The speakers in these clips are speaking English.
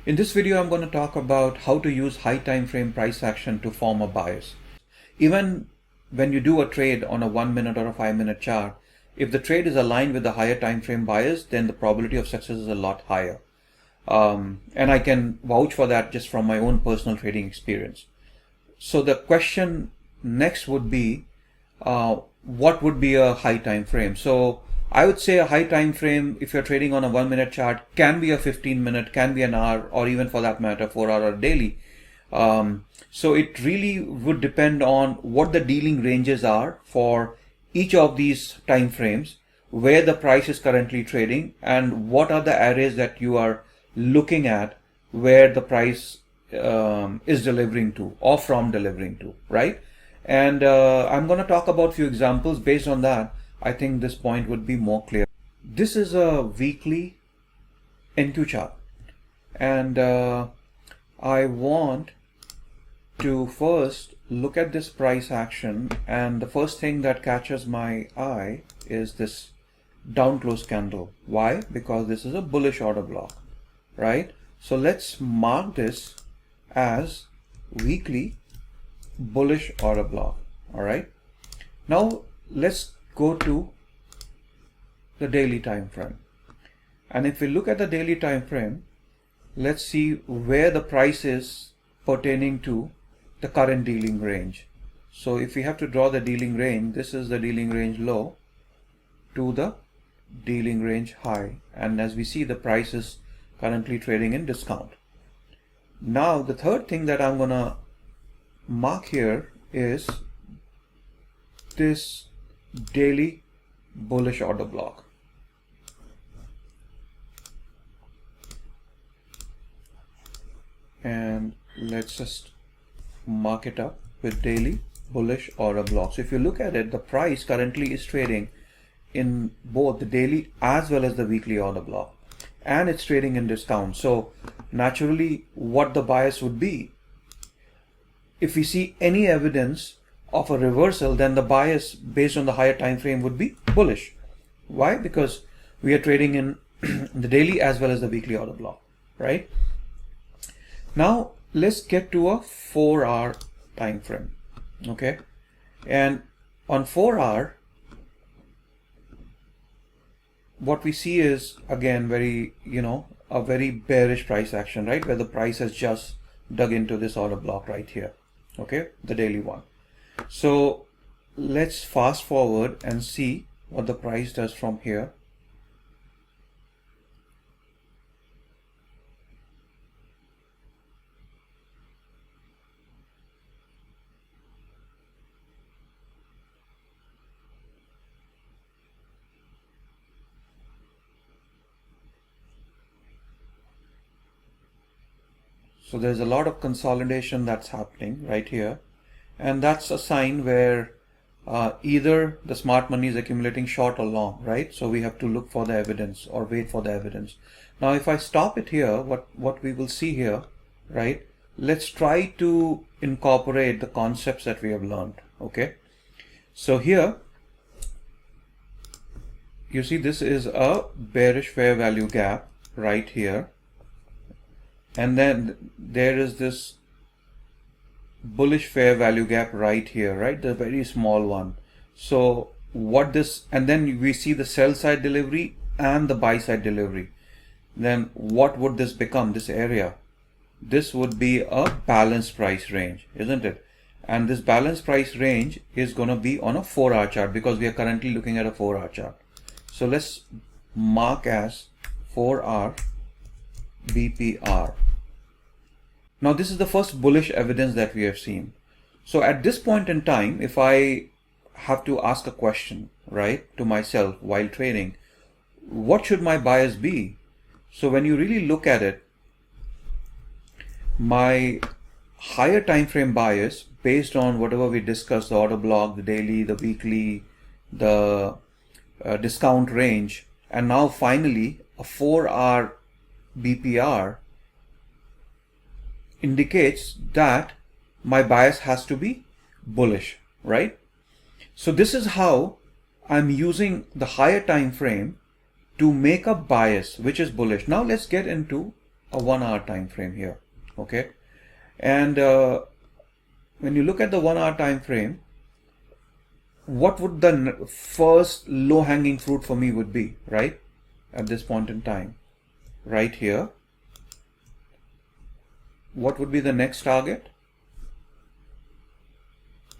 In this video, I'm going to talk about how to use high time frame price action to form a bias. Even when you do a trade on a 1 minute or a 5 minute chart, if the trade is aligned with the higher time frame bias, then the probability of success is a lot higher. And I can vouch for that just from my own personal trading experience. So the question next would be, what would be a high time frame? So I would say a high time frame, if you're trading on a 1 minute chart, can be a 15 minute, can be an hour, or even for that matter 4 hour daily. So it really would depend on what the dealing ranges are for each of these time frames, where the price is currently trading, and what are the areas that you are looking at where the price is delivering to or from delivering to, right? And I'm going to talk about a few examples. Based on that, I think this point would be more clear. This is a weekly NQ chart, and I want to first look at this price action, and the first thing that catches my eye is this down close candle. Why? Because this is a bullish order block, right? So let's mark this as weekly bullish order block. All right, now let's go to the daily time frame, and if we look at the daily time frame, let's see where the price is pertaining to the current dealing range. So if we have to draw the dealing range, this is the dealing range low to the dealing range high, and as we see, the price is currently trading in discount. Now the third thing that I'm gonna mark here is this daily bullish order block. And let's just mark it up with daily bullish order block. So if you look at it, the price currently is trading in both the daily as well as the weekly order block, and it's trading in discount. So naturally, what the bias would be, if we see any evidence of a reversal, then the bias based on the higher time frame would be bullish. Why? Because we are trading in the daily as well as the weekly order block, right? Now let's get to a 4-hour time frame. Okay, and on 4-hour, what we see is again a very bearish price action, right, where the price has just dug into this order block right here. Okay, the daily one. So let's fast forward and see what the price does from here. So there's a lot of consolidation that's happening right here, and that's a sign where either the smart money is accumulating short or long, right? So we have to look for the evidence or wait for the evidence. Now if I stop it here, what we will see here, right, let's try to incorporate the concepts that we have learned. Okay, so here you see this is a bearish fair value gap right here, and then there is this bullish fair value gap right here, right, the very small one. So what this, and then we see the sell side delivery and the buy side delivery. Then what would this become, this area? This would be a balanced price range, isn't it? And this balanced price range is going to be on a 4-hour chart, because we are currently looking at a 4-hour chart. So let's mark as 4-hour BPR. Now this is the first bullish evidence that we have seen. So at this point in time, if I have to ask a question, right, to myself while trading, what should my bias be? So when you really look at it, my higher time frame bias, based on whatever we discussed, the order block, the daily, the weekly, the discount range, and now finally a 4-hour BPR, indicates that my bias has to be bullish, right? So this is how I'm using the higher time frame to make a bias which is bullish. Now let's get into a 1 hour time frame here. Okay, and when you look at the 1 hour time frame, what would the first low hanging fruit for me would be, right? At this point in time, right here. What would be the next target?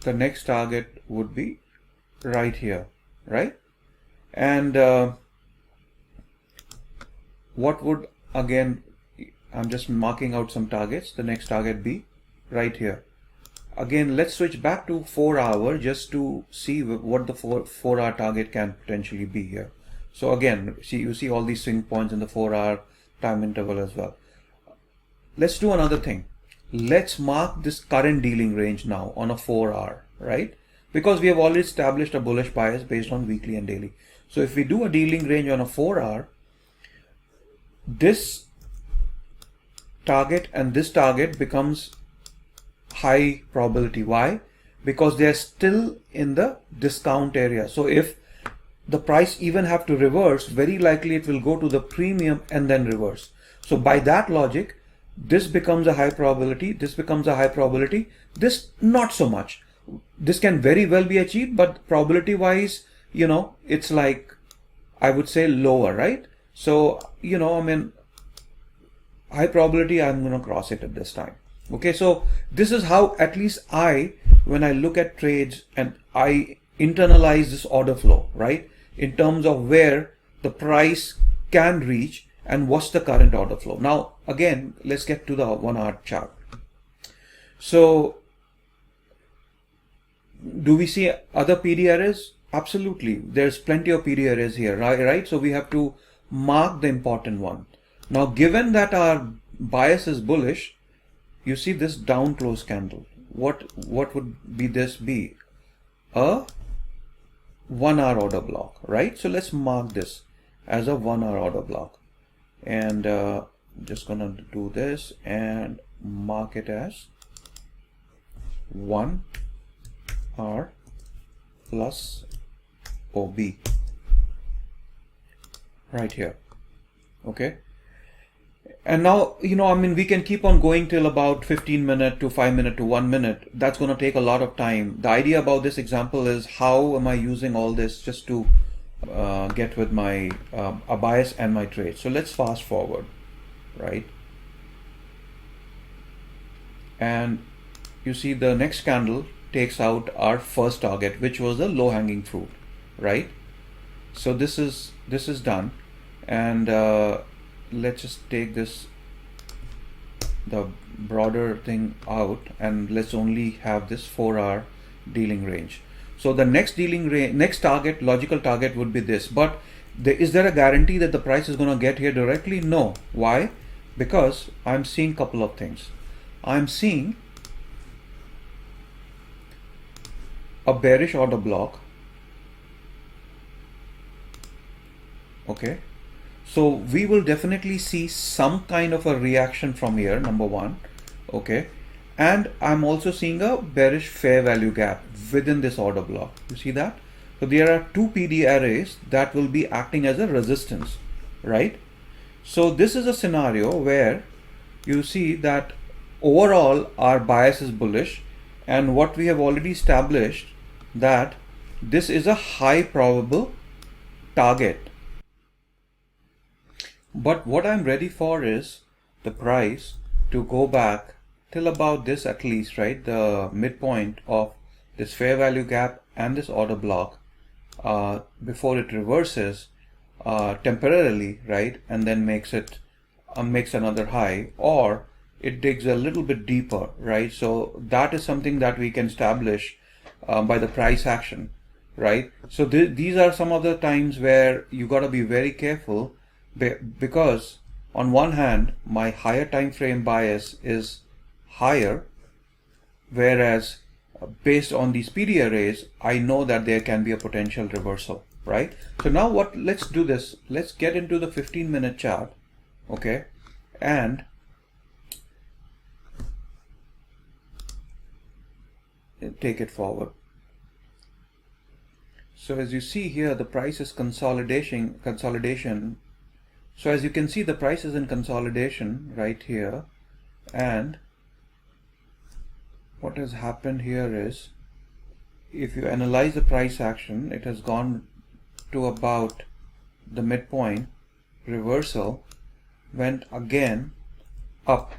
The next target would be right here, right? And what would, again, I'm just marking out some targets, the next target be right here. Again, let's switch back to 4 hour just to see what the 4 hour target can potentially be here. So again, you see all these swing points in the 4 hour time interval as well. Let's do another thing. Let's mark this current dealing range now on a 4 hour, right? Because we have already established a bullish bias based on weekly and daily. So if we do a dealing range on a 4 hour, this target and this target becomes high probability. Why? Because they are still in the discount area. So if the price even have to reverse, very likely it will go to the premium and then reverse. So by that logic, this becomes a high probability, this becomes a high probability, this not so much. This can very well be achieved, but probability wise, you know, it's like, I would say lower, right? So, you know, I mean, high probability, I'm going to cross it at this time. Okay, so this is how at least when I look at trades and I internalize this order flow, right? In terms of where the price can reach and what's the current order flow. Now, again, let's get to the 1 hour chart. So, do we see other PD arrays? Absolutely. There's plenty of PD arrays here, right? So we have to mark the important one. Now, given that our bias is bullish, you see this down close candle. What would be this be? A 1 hour order block, right? So let's mark this as a 1 hour order block. And I'm just gonna do this and mark it as 1 hour plus OB right here. Okay, and now, you know, I mean, we can keep on going till about 15 minutes to 5 minutes to 1 minute. That's going to take a lot of time. The idea about this example is how am I using all this just to get with my a bias and my trade. So let's fast forward, right? And you see the next candle takes out our first target, which was a low hanging fruit, right? So this is done, and let's just take the broader thing out, and let's only have this 4 hour dealing range. So the next next target, logical target would be this, but is there a guarantee that the price is going to get here directly? No. Why? Because I'm seeing a couple of things. I'm seeing a bearish order block. Okay, so we will definitely see some kind of a reaction from here, number one. Okay, and I'm also seeing a bearish fair value gap within this order block. You see that? So there are two PD arrays that will be acting as a resistance, right? So this is a scenario where you see that overall our bias is bullish, and what we have already established that this is a high probable target. But what I'm ready for is the price to go back till about this, at least, right? The midpoint of this fair value gap and this order block before it reverses temporarily, right? And then makes another high, or it digs a little bit deeper, right? So that is something that we can establish by the price action, right? So these are some of the times where you got to be very careful, because on one hand my higher time frame bias is higher, whereas based on these PD arrays I know that there can be a potential reversal, right? So now let's do this. Let's get into the 15-minute chart, okay, and take it forward. So as you see here, the price is consolidation So as you can see, the price is in consolidation right here, and what has happened here is, if you analyze the price action, it has gone to about the midpoint, reversal, went again up.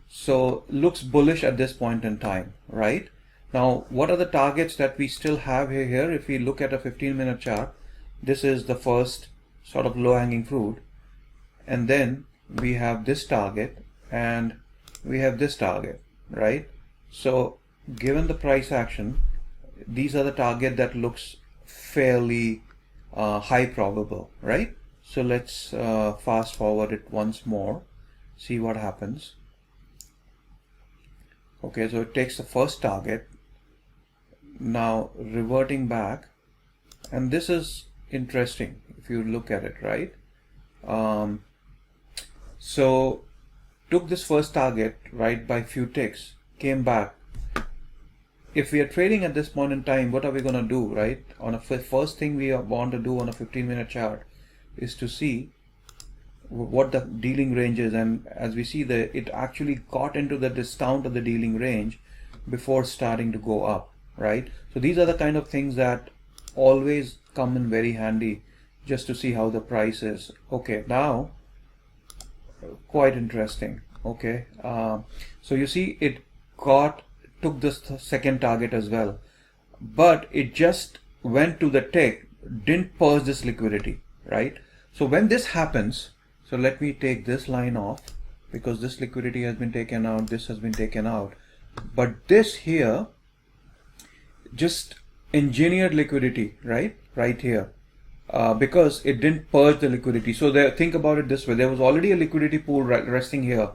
So looks bullish at this point in time, right? Now, what are the targets that we still have here? If we look at a 15-minute chart, this is the first sort of low-hanging fruit. And then we have this target and we have this target, right? So given the price action, these are the target that looks fairly high probable, right? So let's fast forward it once more, see what happens. Okay, so it takes the first target, now reverting back, and this is interesting if you look at it, right? So took this first target, right, by few ticks, came back. If we are trading at this point in time, what are we going to do, right? On a first thing we want to do on a 15-minute chart is to see what the dealing range is, and as we see that it actually got into the discount of the dealing range before starting to go up, right? So these are the kind of things that always come in very handy just to see how the price is. Okay, now quite interesting. Okay, so you see it took this second target as well, but it just went to the tick, didn't purge this liquidity, right? So when this happens, so let me take this line off because this liquidity has been taken out, this has been taken out, but this here just engineered liquidity, right here, because it didn't purge the liquidity. So there, think about it this way, there was already a liquidity pool resting here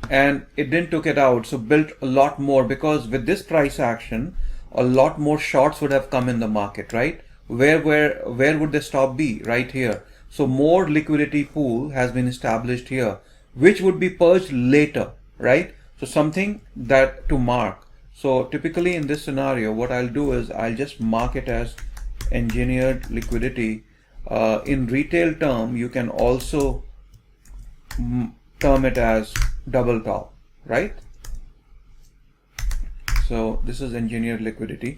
and it didn't took it out, so built a lot more, because with this price action a lot more shorts would have come in the market, right? Where would the stop be? Right here. So more liquidity pool has been established here, which would be purged later, right? So something that to mark. So typically in this scenario, what I'll do is I'll just mark it as engineered liquidity. In retail term, you can also term it as double top, right? So this is engineered liquidity,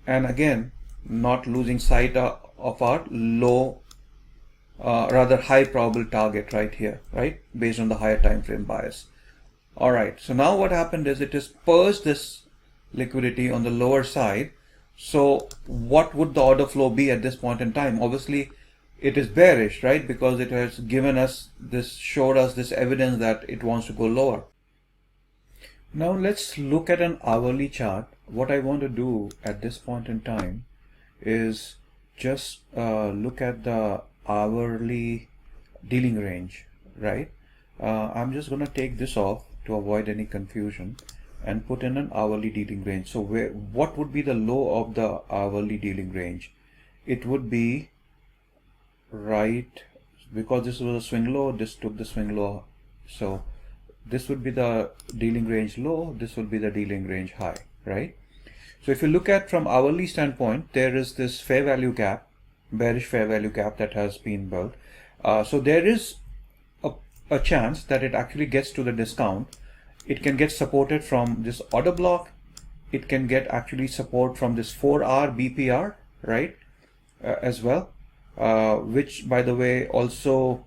and again not losing sight of our low, rather high probable target right here, right, based on the higher time frame bias. All right, so now what happened is it has purged this liquidity on the lower side. So what would the order flow be at this point in time? Obviously it is bearish, right, because it has given us this, showed us this evidence that it wants to go lower. Now let's look at an hourly chart. What I want to do at this point in time is just look at the hourly dealing range, right? I'm just going to take this off to avoid any confusion and put in an hourly dealing range. So what would be the low of the hourly dealing range? It would be right, because this was a swing low, this took the swing low, so this would be the dealing range low, this would be the dealing range high, right? So if you look at from hourly standpoint, there is this fair value gap, bearish fair value gap that has been built. So there is a chance that it actually gets to the discount. It can get supported from this order block. It can get actually support from this 4-hour BPR, right, as well, which by the way also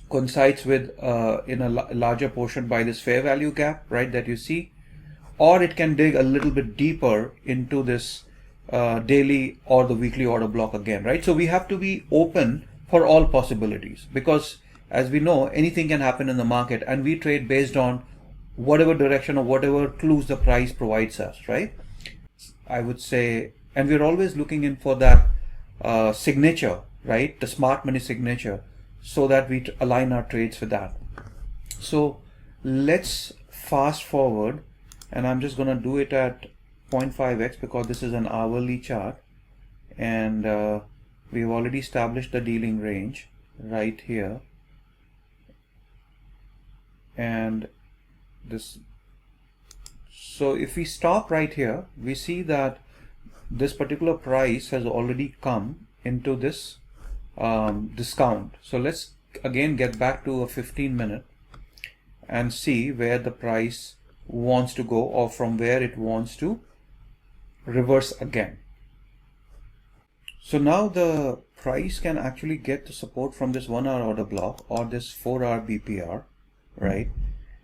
coincides with in a larger portion by this fair value gap, right, that you see. Or it can dig a little bit deeper into this daily or the weekly order block again, right? So we have to be open for all possibilities, because as we know, anything can happen in the market, and we trade based on whatever direction or whatever clues the price provides us, right? I would say, and we're always looking in for that signature, right, the smart money signature, so that we align our trades with that. So let's fast forward, and I'm just going to do it at 0.5x because this is an hourly chart, and we've already established the dealing range right here, and this. So if we stop right here, we see that this particular price has already come into this discount. So let's again get back to a 15-minute and see where the price wants to go, or from where it wants to reverse again. So now the price can actually get the support from this 1 hour order block or this 4 hour BPR, right?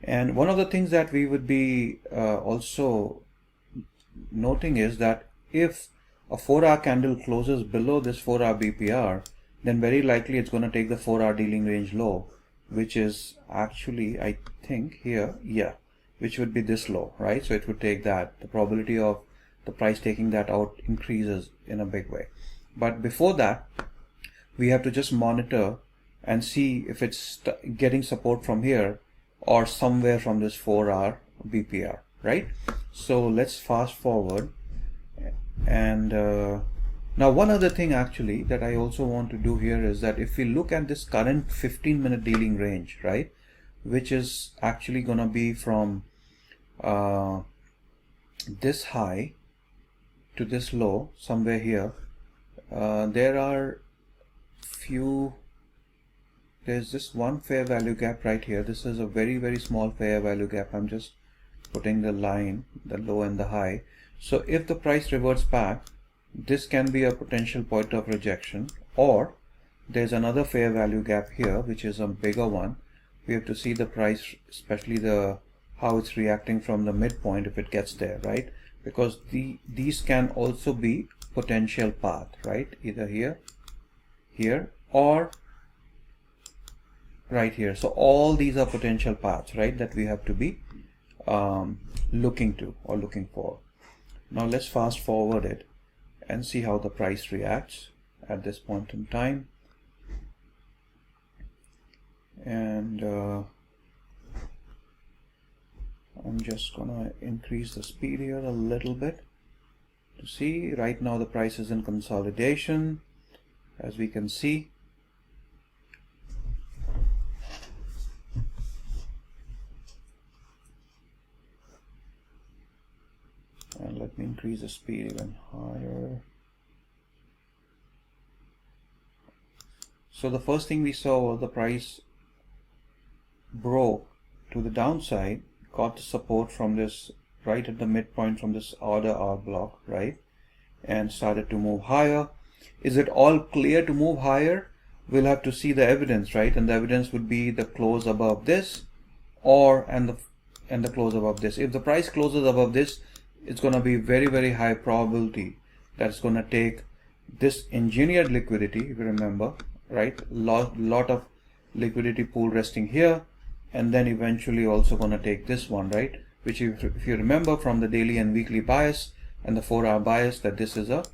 And one of the things that we would be also noting is that if a 4 hour candle closes below this 4 hour BPR, then very likely it's going to take the 4 hour dealing range low, which is actually, I think here, yeah, which would be this low, right? So it would take that. The probability of the price taking that out increases in a big way. But before that, we have to just monitor and see if it's getting support from here or somewhere from this 4 hour BPR, right? So let's fast forward. And now one other thing actually that I also want to do here is that if we look at this current 15-minute dealing range, right, which is actually going to be from this high to this low, somewhere here, there are there's this one fair value gap right here. This is a very, very small fair value gap. I'm just putting the line, the low and the high. So if the price reverts back, this can be a potential point of rejection, or there's another fair value gap here, which is a bigger one. We have to see the price, especially how it's reacting from the midpoint if it gets there, right? Because these can also be potential path, right? Either here, here, or right here. So all these are potential paths, right, that we have to be looking for. Now let's fast forward it and see how the price reacts at this point in time. And I'm just gonna increase the speed here a little bit to see. Right now the price is in consolidation, as we can see. And let me increase the speed even higher. So the first thing we saw was the price broke to the downside, got the support from this right at the midpoint from this order R block, right, and started to move higher. Is it all clear to move higher? We'll have to see the evidence, right? And the evidence would be the close above this, and the close above this. If the price closes above this, it's going to be very, very high probability that it's going to take this engineered liquidity, if you remember, right? Lot of liquidity pool resting here, and then eventually also going to take this one, right? Which if you remember from the daily and weekly bias and the 4 hour bias, that this is a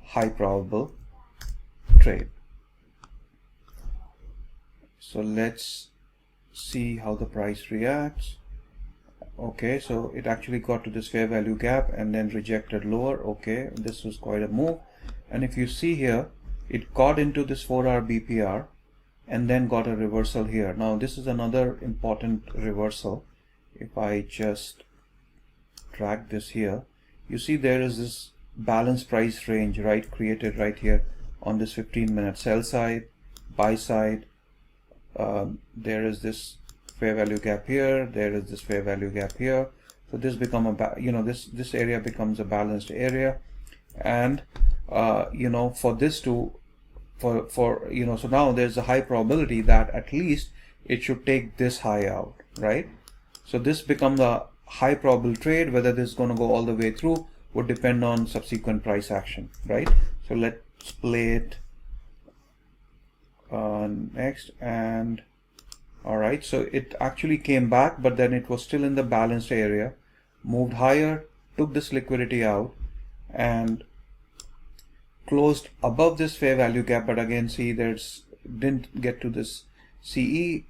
high probable trade. So let's see how the price reacts. Okay, so it actually got to this fair value gap and then rejected lower. Okay, this was quite a move. And if you see here, it got into this 4 hour BPR and then got a reversal here. Now this is another important reversal. If I just drag this here, you see there is this balanced price range, right, created right here on this 15-minute sell side, buy side. There is this fair value gap here, there is this fair value gap here. So this become this area becomes a balanced area, and for this to so now there's a high probability that at least it should take this high out, right? So this becomes a high probable trade. Whether this is going to go all the way through would depend on subsequent price action, right? So let's play it next. And all right, so it actually came back, but then it was still in the balanced area, moved higher, took this liquidity out, and closed above this fair value gap. But again, see, didn't get to this CE,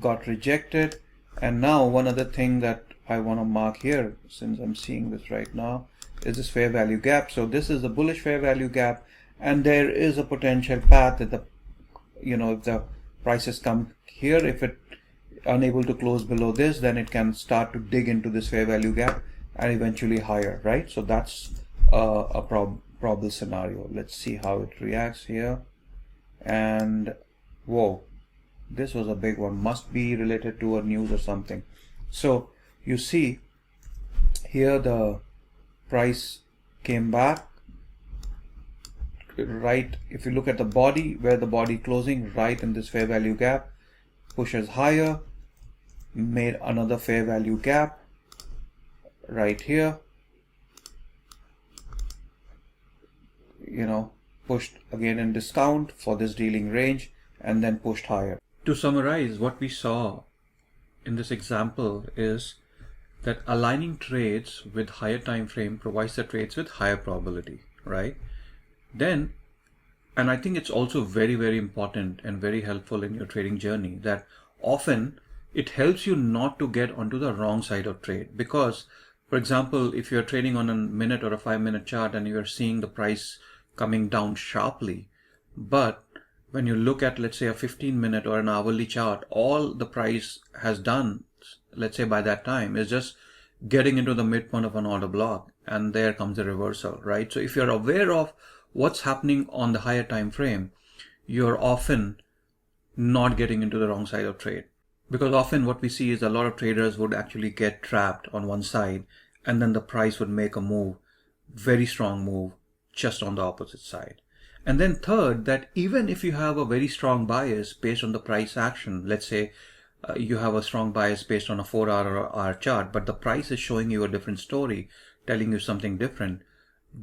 got rejected. And now one other thing that I want to mark here, since I'm seeing this right now, is this fair value gap. So this is the bullish fair value gap, and there is a potential path that if the prices come here, if it unable to close below this, then it can start to dig into this fair value gap and eventually higher, right? So that's a probable scenario. Let's see how it reacts here. and whoa, this was a big one, must be related to a news or something. So you see here the price came back right. If you look at the body, where the body closing right in this fair value gap, pushes higher, made another fair value gap right here, you know, pushed again in discount for this dealing range, and then pushed higher. To summarize, what we saw in this example is that aligning trades with higher time frame provides the trades with higher probability, right? Then, and I think it's also very, very important and very helpful in your trading journey, that often it helps you not to get onto the wrong side of trade. Because, for example, if you're trading on a minute or a 5-minute chart and you're seeing the price coming down sharply, but when you look at, let's say, a 15-minute or an hourly chart, all the price has done, let's say by that time, is just getting into the midpoint of an order block, and there comes a reversal, right? So if you're aware of what's happening on the higher time frame, you're often not getting into the wrong side of trade. Because often what we see is a lot of traders would actually get trapped on one side, and then the price would make a move, very strong move, just on the opposite side. And then third, that even if you have a very strong bias based on the price action, let's say you have a strong bias based on a 4-hour chart, but the price is showing you a different story, telling you something different,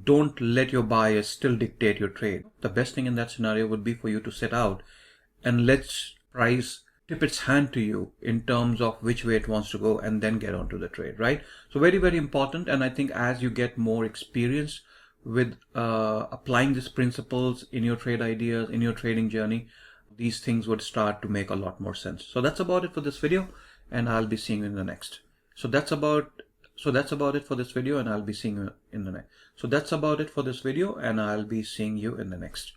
don't let your bias still dictate your trade. The best thing in that scenario would be for you to sit out and let price tip its hand to you in terms of which way it wants to go, and then get onto the trade, right? So very, very important. And I think as you get more experience with applying these principles in your trade ideas, in your trading journey, these things would start to make a lot more sense. So that's about it for this video, and I'll be seeing you in the next. So that's about it for this video, and I'll be seeing you in the next. So that's about it for this video, and I'll be seeing you in the next.